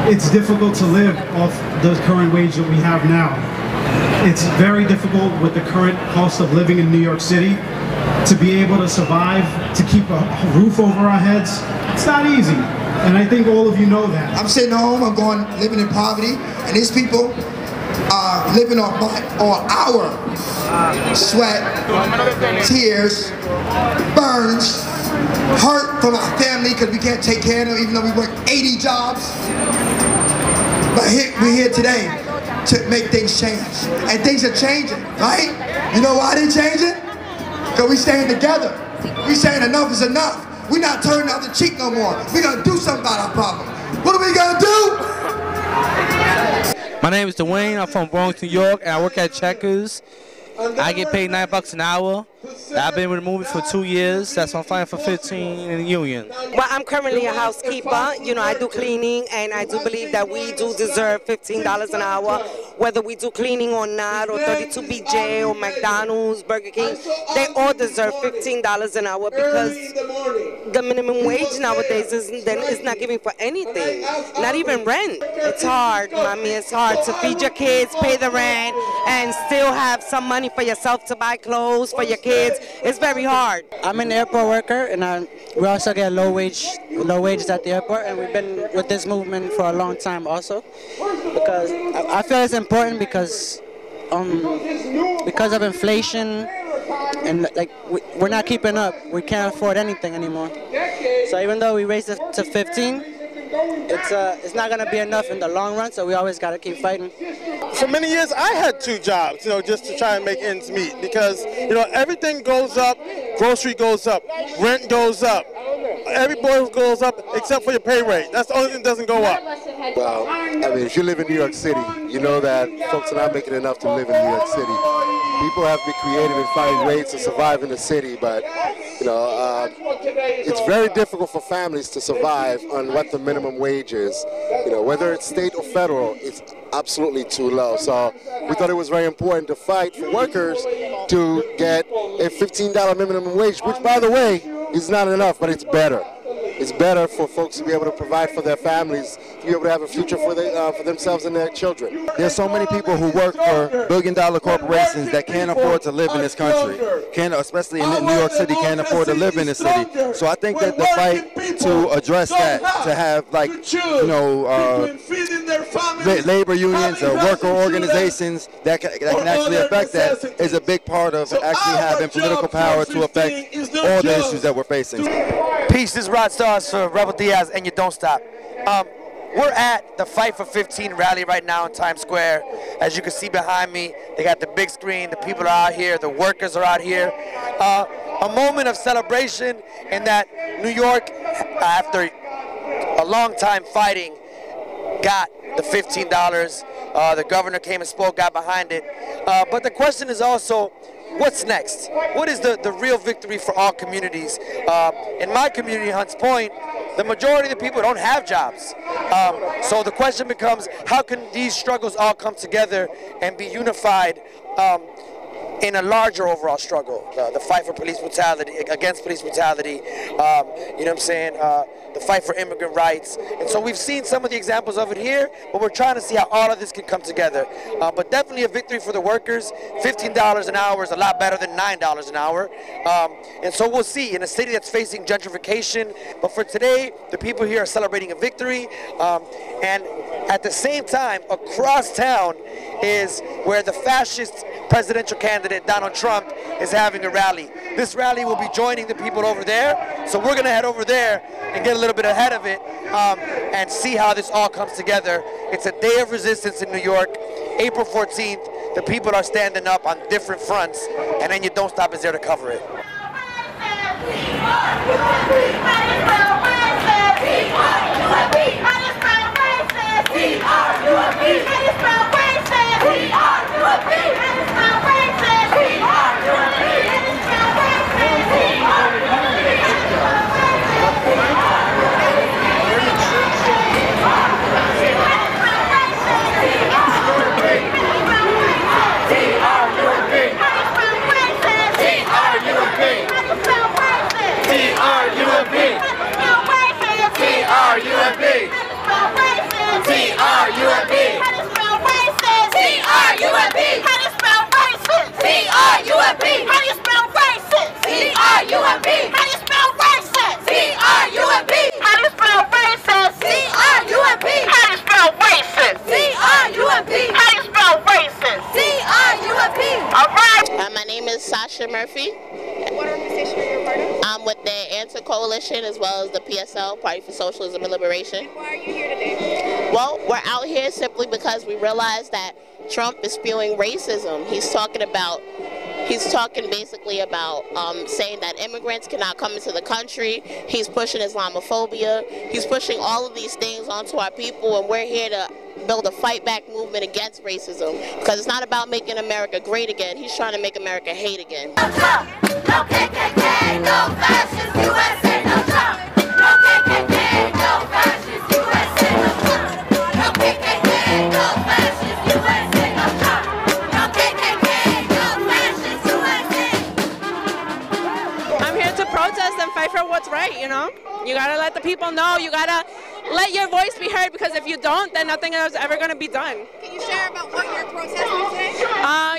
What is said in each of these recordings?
It's difficult to live off the current wage that we have now. It's very difficult with the current cost of living in New York City to be able to survive, to keep a roof over our heads. It's not easy, and I think all of you know that. I'm sitting home, I'm living in poverty, and these people are living on our sweat, tears, burns, hurt from our family because we can't take care of them even though we work 80 jobs. But we're here today to make things change. And things are changing, right? You know why they're changing? Because we staying together. We saying enough is enough. We're not turning the other cheek no more. We're gonna do something about our problem. What are we gonna do? My name is Dwayne. I'm from Bronx, New York, and I work at Checkers. I get paid $9 an hour. I've been with the movie for 2 years. That's why I'm fighting for 15 in the union. Well, I'm currently a housekeeper. You know, I do cleaning, and I do believe that we do deserve $15 an hour, whether we do cleaning or not, or 32BJ or McDonald's, Burger King. They all deserve $15 an hour because the minimum wage nowadays is not giving for anything, not even rent. It's hard, mommy. It's hard to feed your kids, pay the rent, and still have some money for yourself to buy clothes for your kids. It's very hard. I'm an airport worker, and we also get low wages at the airport, and we've been with this movement for a long time also, because I feel it's important because of inflation, and like we're not keeping up. We can't afford anything anymore. So even though we raised it to 15, it's not going to be enough in the long run, so we always got to keep fighting. For many years, I had 2 jobs, just to try and make ends meet because, everything goes up, grocery goes up, rent goes up, every bill goes up except for your pay rate. That's the only thing that doesn't go up. Well, if you live in New York City, you know that folks are not making enough to live in New York City. People have to be creative and find ways to survive in the city, but it's very difficult for families to survive on what the minimum wage is. Whether it's state or federal, it's absolutely too low. So we thought it was very important to fight for workers to get a $15 minimum wage, which, by the way, is not enough, but it's better. It's better for folks to be able to provide for their families, to be able to have a future for themselves and their children. There's so many people who work for billion-dollar corporations that can't afford to live in this country, especially in New York City, can't afford to live in this city. So I think that the fight to address that, to have labor unions or worker organizations that can actually affect that, is a big part of actually having political power to affect all the issues that we're facing. Peace, this is Rod Stars for Rebel Diaz and You Don't Stop. We're at the Fight for 15 rally right now in Times Square. As you can see behind me, they got the big screen, the people are out here, the workers are out here. A moment of celebration in that New York, after a long time fighting, got the $15. The governor came and spoke, got behind it. But the question is also, what's next? What is the real victory for all communities? In my community, Hunts Point, the majority of the people don't have jobs. So the question becomes, how can these struggles all come together and be unified in a larger overall struggle? The fight for police brutality, against police brutality, you know what I'm saying? The fight for immigrant rights. And so we've seen some of the examples of it here, but we're trying to see how all of this can come together. But definitely a victory for the workers. $15 an hour is a lot better than $9 an hour. And so we'll see in a city that's facing gentrification. But for today, the people here are celebrating a victory. And at the same time, across town is where the fascist presidential candidate Donald Trump is having a rally. This rally will be joining the people over there, so we're going to head over there and get a little bit ahead of it and see how this all comes together. It's a day of resistance in New York, April 14th. The people are standing up on different fronts, and then You Don't Stop is there to cover it. We are C-R-U-M-P. How do you spell racist? C-R-U-M-P. How do you spell racist? C-R-U-M-P. How do you spell racist? C-R-U-M-P. How do you spell racist? C-R-U-M-P. How do you spell racist? C-R-U-M-P. How do you spell racist? C-R-U-M-P. How do you spell racist? C-R-U-M-P. All right. My name is Sasha Murphy. What organization are you a part of? I'm with the Answer Coalition as well as the PSL, Party for Socialism and Liberation. Why are you here today? Well, we're out here simply because we realize that Trump is spewing racism. He's talking basically about saying that immigrants cannot come into the country. He's pushing Islamophobia. He's pushing all of these things onto our people, and we're here to build a fight back movement against racism, because it's not about making America great again. He's trying to make America hate again. No Trump, no KKK, no fascist USA, no Trump, no KKK, no fascist USA, no Trump, no KKK, no fascist USA, no Trump, no KKK, no fascist USA. I'm here to protest and fight for what's right, you know? You gotta let the people know, you gotta let your voice be heard, because if you don't, then nothing is ever gonna be done. Can you share about what you're protesting today?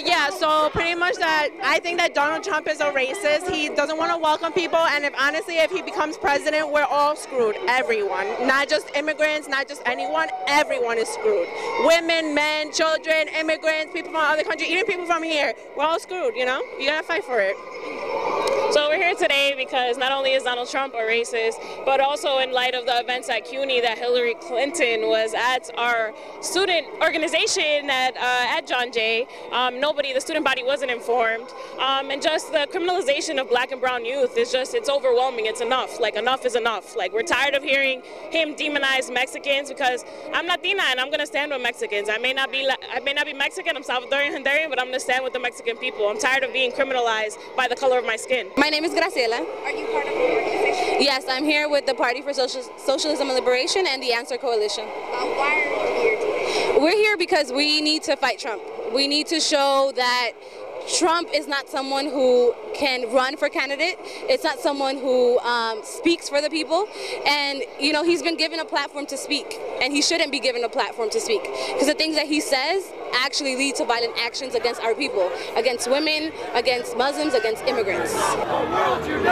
Yeah, so pretty much that I think that Donald Trump is a racist. He doesn't want to welcome people, and if he becomes president, we're all screwed. Everyone, not just immigrants, not just anyone, everyone is screwed. Women, men, children, immigrants, people from other countries, even people from here, we're all screwed, you know? You gotta fight for it. So we're here today because not only is Donald Trump a racist, but also in light of the events at CUNY that Hillary Clinton was at our student organization at John Jay. The student body wasn't informed. And just the criminalization of black and brown youth it's overwhelming. It's enough. Like, enough is enough. Like, we're tired of hearing him demonize Mexicans, because I'm Latina and I'm gonna stand with Mexicans. I may not be Mexican, I'm Salvadorian, Honduran, but I'm gonna stand with the Mexican people. I'm tired of being criminalized by the color of my skin. My name is Graciela. Are you part of the organization? Yes, I'm here with the Party for Socialism and Liberation and the Answer Coalition. Why are you here today? We're here because we need to fight Trump. We need to show that Trump is not someone who can run for candidate. It's not someone who speaks for the people. And, you know, he's been given a platform to speak, and he shouldn't be given a platform to speak, because the things that he says actually lead to violent actions against our people, against women, against Muslims, against immigrants. Asian,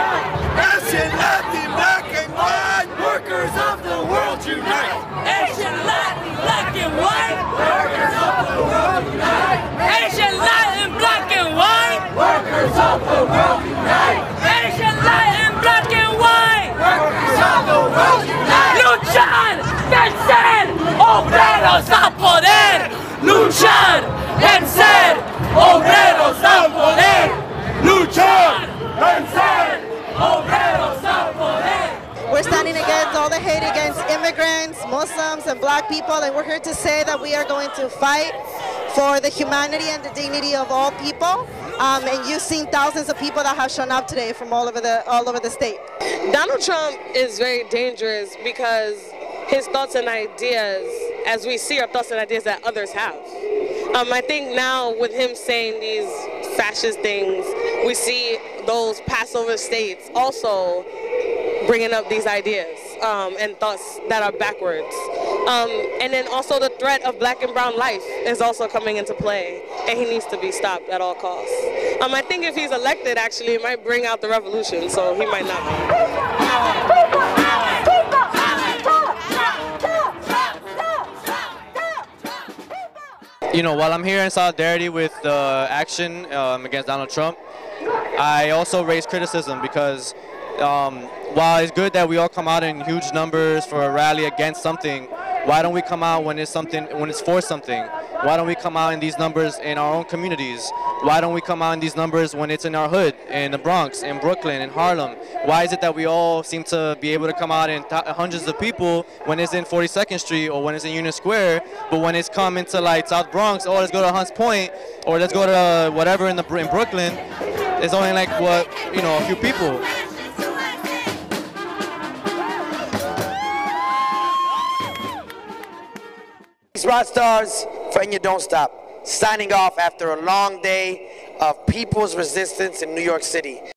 Latin, black and white, workers of the world unite. Asian, Latin, black and white, workers of the world unite. Asian, Latin, black and white, workers of the world unite. Asian, Latin, black and white, workers of the world unite. Luchar, vencer, obreros al poder. Luchar, vencer, obreros al poder. Luchar, vencer, obreros al poder. We're standing against all the hate against immigrants, Muslims, and black people, and we're here to say that we are going to fight for the humanity and the dignity of all people. And you've seen thousands of people that have shown up today from all over the state. Donald Trump is very dangerous because his thoughts and ideas, as we see, are thoughts and ideas that others have. I think now with him saying these fascist things, we see those Passover states also bringing up these ideas and thoughts that are backwards. And then also the threat of black and brown life is also coming into play, and he needs to be stopped at all costs. I think if he's elected, actually, it might bring out the revolution, so he might not be. You know, while I'm here in solidarity with the action against Donald Trump, I also raise criticism because while it's good that we all come out in huge numbers for a rally against something, why don't we come out when it's for something? Why don't we come out in these numbers in our own communities? Why don't we come out in these numbers when it's in our hood, in the Bronx, in Brooklyn, in Harlem? Why is it that we all seem to be able to come out in hundreds of people when it's in 42nd Street or when it's in Union Square, but when it's come into like South Bronx, oh, let's go to Hunts Point, or let's go to whatever in Brooklyn, it's only like, what, you know, a few people. These rock stars for And You Don't Stop, signing off after a long day of people's resistance in New York City.